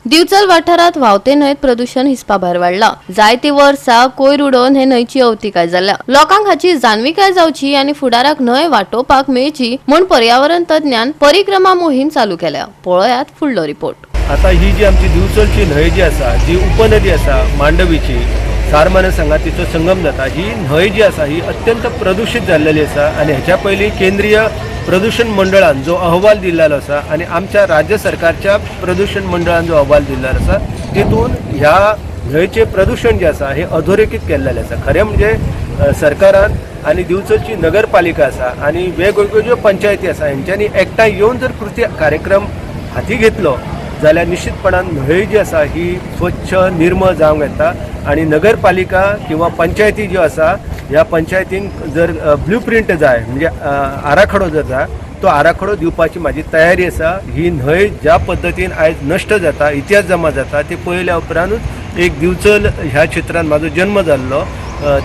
दिवचल वाठारात व्हांवते न्हंयत प्रदूषण हिसपाभार वाडला। जायती वर्सां कोयर उडोवन हे न्हंयची अवतिकाय जाल्या। लोकांक हाची जाणविकाय जावची आनी फुडाराक न्हंय वाटोवपाक मेळची म्हूण पर्यावरण तज्ञान परिक्रमा मोहीम चालू केल्या। पळयात फुडलो रिपोर्ट। आता ही जी आमची दिवचलची न्हंय जी आसा, जी उपनदी आसा मांडवीची, सारमाना संगातीचो संगम जाता, ही न्हंय जी आसा ही अत्यंत प्रदूषित जाल्लेली आसा आनी हेच्या पयलीं केंद्रीय प्रदूषण मंडळान जो अहवाल दिल्लो आसा आनी आमच्या राज्य सरकारच्या प्रदूषण मंडळान जो अहवाल दिल्लो आसा तितून ह्या न्हंयचे प्रदूषण जे आसा हे अधोरेखित केल्लेले आसा। खरें म्हणजे सरकारान आनी दिवचलची नगरपालिका आसा आनी वेगवेगळ्यो ज्यो पंचायती आसा हेंच्यांनी एकठांय येवन जर कृती कार्यक्रम हाती घेतलो जाल्यार निश्चितपणान न्हंय जी आसा ही स्वच्छ निर्मळ जावंक येता आनी नगरपालिका किंवा पंचायती ज्यो आसा ह्या पंचायतींक जर ब्लू प्रिंट जाय म्हणजे आराखडो जर जाय तो आराखडो दिवपाची म्हाजी तयारी आसा। ही न्हंय ज्या पद्दतीन आयज नश्ट जाता, इतिहास जमा जाता ते पळयल्या उपरांतूच एक दिवचल ह्या क्षेत्रांत म्हाजो जन्म जाल्लो,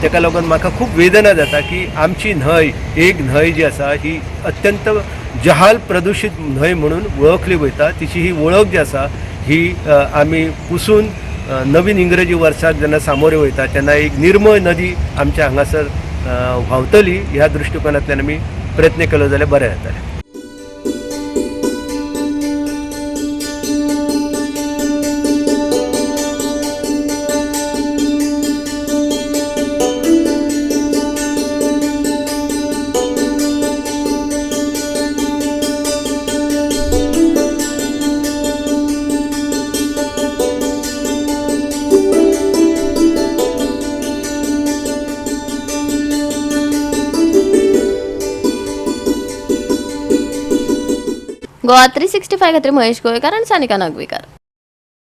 तेका लागून म्हाका खूब वेदना जाता की आमची न्हंय एक न्हंय जी आसा ही अत्यंत जहाल प्रदूषित न्हंय म्हणून वळखली वयता। तिची ही वळख जी आसा ही आमी पुसून नवीन इंग्रजी वर्साक जेन्ना सामोरे वयता तेन्ना एक निर्मळ नदी आमच्या हांगासर व्हांवतली ह्या दृश्टिकोनांतल्यान आमी प्रयत्न केलो जाल्यार बरें जातलें। गोवा 365 खातीर महेश गोयकार आनी सानिका नागवेकर।